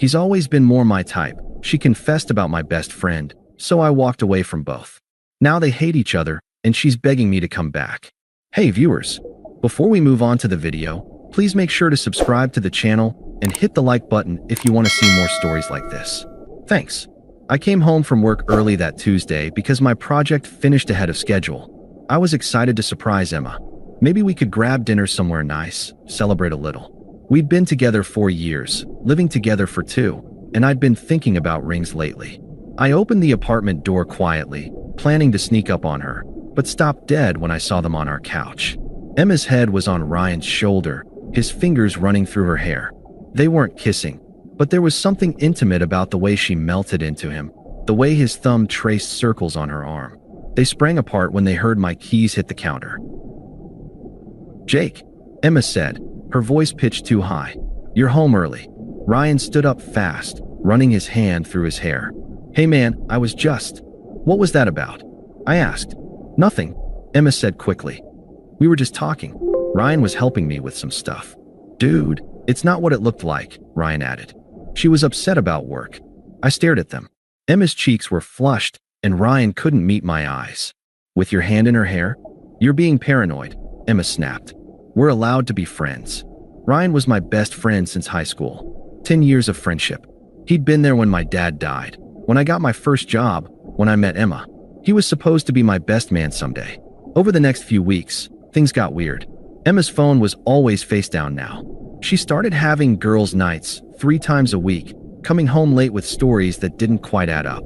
He's always been more my type. She confessed about my best friend, so I walked away from both. Now they hate each other, and she's begging me to come back. Hey viewers, before we move on to the video, please make sure to subscribe to the channel and hit the like button if you want to see more stories like this. Thanks. I came home from work early that Tuesday because my project finished ahead of schedule. I was excited to surprise Emma. Maybe we could grab dinner somewhere nice, celebrate a little. We'd been together 4 years, living together for 2, and I'd been thinking about rings lately. I opened the apartment door quietly, planning to sneak up on her, but stopped dead when I saw them on our couch. Emma's head was on Ryan's shoulder, his fingers running through her hair. They weren't kissing, but there was something intimate about the way she melted into him, the way his thumb traced circles on her arm. They sprang apart when they heard my keys hit the counter. "Jake," Emma said, her voice pitched too high. "You're home early." Ryan stood up fast, running his hand through his hair. "Hey man, I was just..." "What was that about?" I asked. "Nothing," Emma said quickly. "We were just talking. Ryan was helping me with some stuff." "Dude, it's not what it looked like," Ryan added. "She was upset about work." I stared at them. Emma's cheeks were flushed, and Ryan couldn't meet my eyes. "With your hand in her hair? You're being paranoid," Emma snapped. "We're allowed to be friends." Ryan was my best friend since high school. 10 years of friendship. He'd been there when my dad died, when I got my first job, when I met Emma. He was supposed to be my best man someday. Over the next few weeks, things got weird. Emma's phone was always face down now. She started having girls' nights 3 times a week, coming home late with stories that didn't quite add up.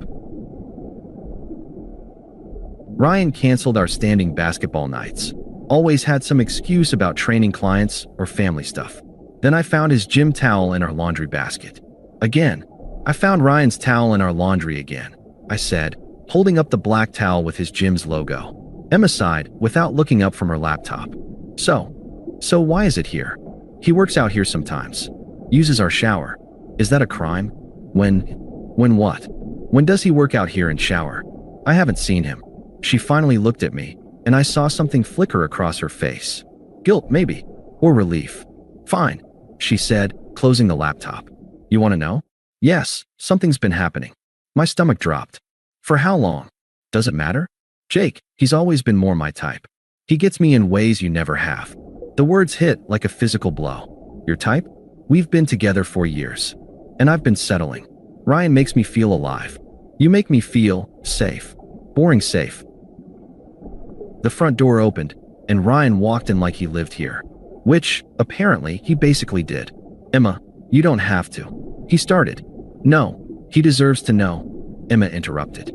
Ryan canceled our standing basketball nights. Always had some excuse about training clients or family stuff. Then I found his gym towel in our laundry basket. Again, I found Ryan's towel in our laundry again, I said, holding up the black towel with his gym's logo. Emma sighed without looking up from her laptop. So why is it here? He works out here sometimes. Uses our shower. Is that a crime? When what? When does he work out here and shower? I haven't seen him. She finally looked at me, and I saw something flicker across her face. Guilt, maybe. Or relief. "Fine," she said, closing the laptop. "You want to know?" "Yes, something's been happening." My stomach dropped. "For how long?" "Does it matter?" "Jake, he's always been more my type. He gets me in ways you never have." The words hit like a physical blow. "Your type?" "We've been together 4 years. And I've been settling. Ryan makes me feel alive. You make me feel safe. Boring safe." The front door opened, and Ryan walked in like he lived here. Which, apparently, he basically did. "Emma, you don't have to." He started. "No, he deserves to know," Emma interrupted.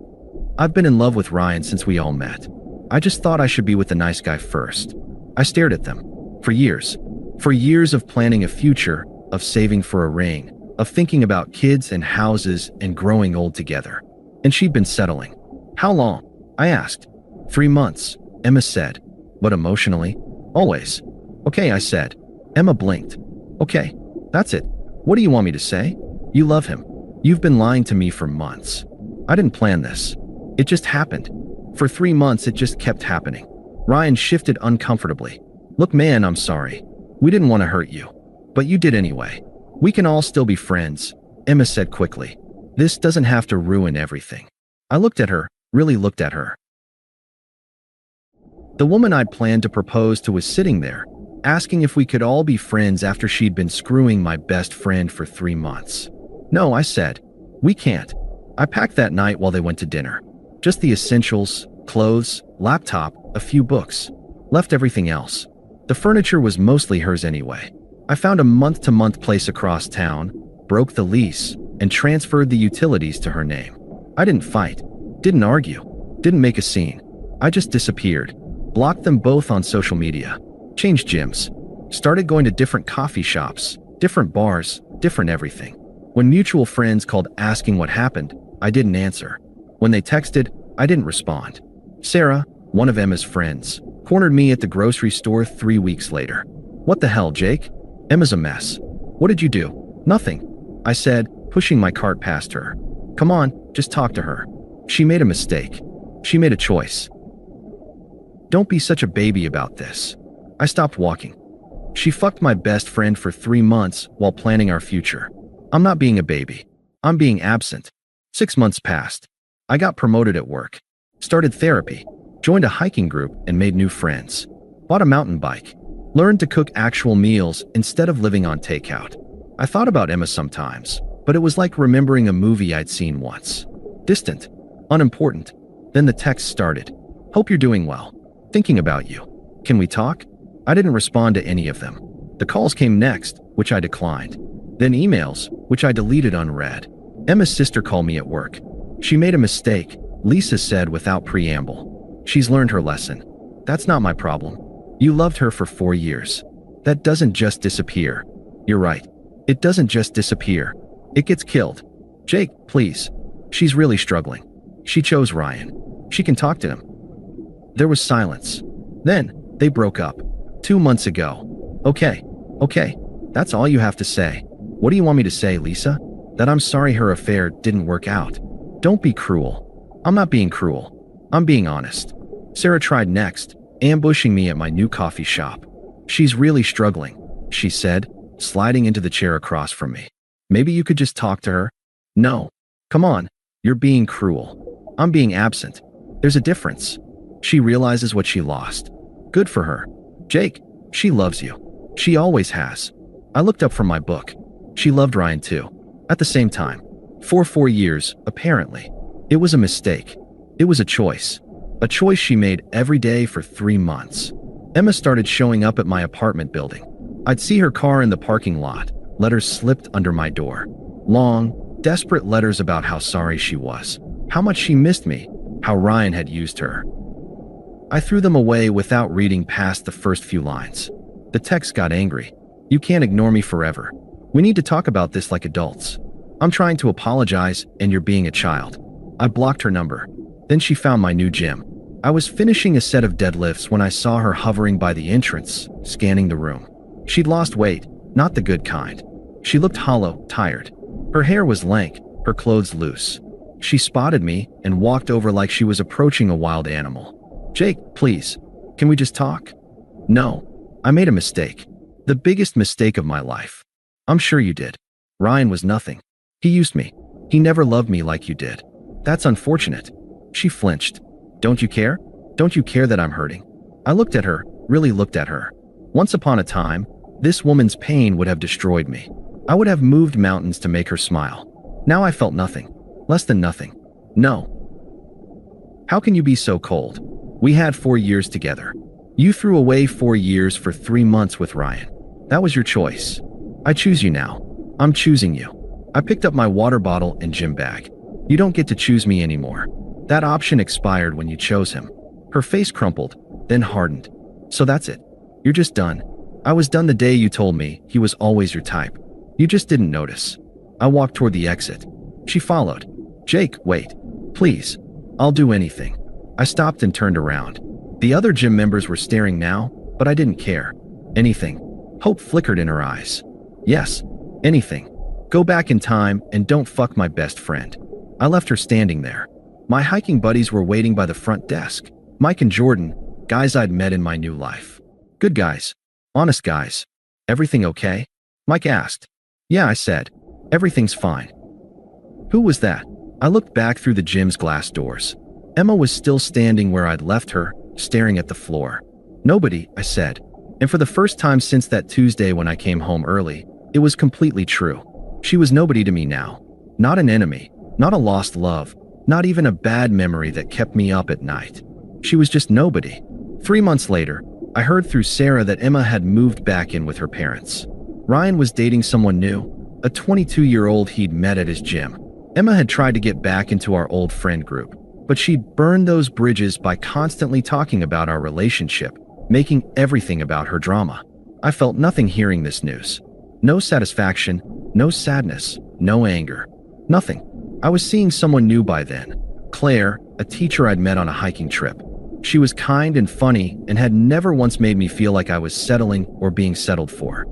"I've been in love with Ryan since we all met. I just thought I should be with the nice guy first." I stared at them. For years. For years of planning a future, of saving for a ring, of thinking about kids and houses and growing old together. And she'd been settling. "How long?" I asked. 3 months, Emma said. "But emotionally? Always." "Okay," I said. Emma blinked. "Okay, that's it. What do you want me to say?" "You love him. You've been lying to me for months." "I didn't plan this. It just happened. For 3 months it just kept happening." Ryan shifted uncomfortably. "Look man, I'm sorry. We didn't want to hurt you. But you did anyway. We can all still be friends," Emma said quickly. "This doesn't have to ruin everything." I looked at her, really looked at her. The woman I'd planned to propose to was sitting there, asking if we could all be friends after she'd been screwing my best friend for 3 months. "No," I said. "We can't." I packed that night while they went to dinner. Just the essentials, clothes, laptop, a few books. Left everything else. The furniture was mostly hers anyway. I found a month-to-month place across town, broke the lease, and transferred the utilities to her name. I didn't fight, didn't argue, didn't make a scene. I just disappeared. Blocked them both on social media. Changed gyms. Started going to different coffee shops, different bars, different everything. When mutual friends called asking what happened, I didn't answer. When they texted, I didn't respond. Sarah, one of Emma's friends, cornered me at the grocery store 3 weeks later. "What the hell, Jake? Emma's a mess." "What did you do?" "Nothing," I said, pushing my cart past her. "Come on, just talk to her. She made a mistake. She made a choice. Don't be such a baby about this." I stopped walking. She fucked my best friend for 3 months while planning our future. I'm not being a baby. I'm being absent. 6 months passed. I got promoted at work, started therapy, joined a hiking group and made new friends, bought a mountain bike, learned to cook actual meals instead of living on takeout. I thought about Emma sometimes, but it was like remembering a movie I'd seen once. Distant, unimportant. Then the text started. Hope you're doing well. Thinking about you. Can we talk? I didn't respond to any of them. The calls came next, which I declined. Then emails, which I deleted unread. Emma's sister called me at work. She made a mistake, Lisa said without preamble. She's learned her lesson. That's not my problem. You loved her for 4 years. That doesn't just disappear. You're right. It doesn't just disappear. It gets killed. Jake, please. She's really struggling. She chose Ryan. She can talk to him. There was silence. Then, they broke up. 2 months ago. Okay. That's all you have to say. What do you want me to say, Lisa? That I'm sorry her affair didn't work out. Don't be cruel. I'm not being cruel. I'm being honest. Sarah tried next, ambushing me at my new coffee shop. She's really struggling, she said, sliding into the chair across from me. Maybe you could just talk to her? No. Come on. You're being cruel. I'm being absent. There's a difference. She realizes what she lost. Good for her. Jake, she loves you. She always has. I looked up from my book. She loved Ryan too. At the same time. For 4 years, apparently. It was a mistake. It was a choice. A choice she made every day for 3 months. Emma started showing up at my apartment building. I'd see her car in the parking lot. Letters slipped under my door. Long, desperate letters about how sorry she was. How much she missed me. How Ryan had used her. I threw them away without reading past the first few lines. The text got angry. You can't ignore me forever. We need to talk about this like adults. I'm trying to apologize and you're being a child. I blocked her number. Then she found my new gym. I was finishing a set of deadlifts when I saw her hovering by the entrance, scanning the room. She'd lost weight, not the good kind. She looked hollow, tired. Her hair was lank, her clothes loose. She spotted me and walked over like she was approaching a wild animal. Jake, please, can we just talk? No, I made a mistake. The biggest mistake of my life. I'm sure you did. Ryan was nothing. He used me. He never loved me like you did. That's unfortunate. She flinched. Don't you care? Don't you care that I'm hurting? I looked at her, really looked at her. Once upon a time, this woman's pain would have destroyed me. I would have moved mountains to make her smile. Now I felt nothing. Less than nothing. No. How can you be so cold? We had 4 years together. You threw away 4 years for 3 months with Ryan. That was your choice. I choose you now. I'm choosing you. I picked up my water bottle and gym bag. You don't get to choose me anymore. That option expired when you chose him. Her face crumpled, then hardened. So that's it. You're just done. I was done the day you told me he was always your type. You just didn't notice. I walked toward the exit. She followed. Jake, wait. Please. I'll do anything. I stopped and turned around. The other gym members were staring now, but I didn't care. Anything. Hope flickered in her eyes. Yes, anything. Go back in time and don't fuck my best friend. I left her standing there. My hiking buddies were waiting by the front desk. Mike and Jordan, guys I'd met in my new life. Good guys. Honest guys. Everything okay? Mike asked. Yeah, I said. Everything's fine. Who was that? I looked back through the gym's glass doors. Emma was still standing where I'd left her, staring at the floor. Nobody, I said. And for the first time since that Tuesday when I came home early, it was completely true. She was nobody to me now. Not an enemy, not a lost love, not even a bad memory that kept me up at night. She was just nobody. 3 months later, I heard through Sarah that Emma had moved back in with her parents. Ryan was dating someone new, a 22-year-old he'd met at his gym. Emma had tried to get back into our old friend group, but she'd burned those bridges by constantly talking about our relationship, making everything about her drama. I felt nothing hearing this news. No satisfaction, no sadness, no anger. Nothing. I was seeing someone new by then. Claire, a teacher I'd met on a hiking trip. She was kind and funny and had never once made me feel like I was settling or being settled for.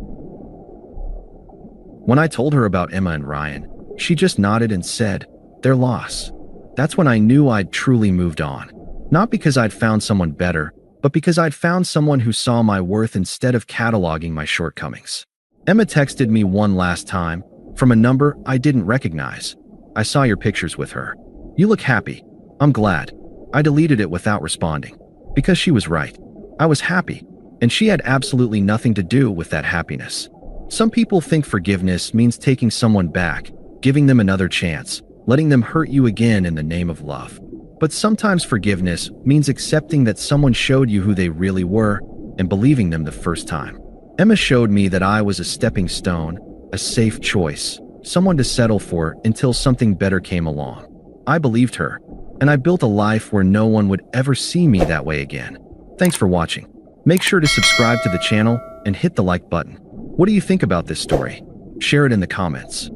When I told her about Emma and Ryan, she just nodded and said, their loss. That's when I knew I'd truly moved on. Not because I'd found someone better, but because I'd found someone who saw my worth instead of cataloging my shortcomings. Emma texted me one last time, from a number I didn't recognize. I saw your pictures with her. You look happy. I'm glad. I deleted it without responding. Because she was right. I was happy. And she had absolutely nothing to do with that happiness. Some people think forgiveness means taking someone back, giving them another chance, letting them hurt you again in the name of love. But sometimes forgiveness means accepting that someone showed you who they really were and believing them the first time. Emma showed me that I was a stepping stone, a safe choice, someone to settle for until something better came along. I believed her, and I built a life where no one would ever see me that way again. Thanks for watching. Make sure to subscribe to the channel and hit the like button. What do you think about this story? Share it in the comments.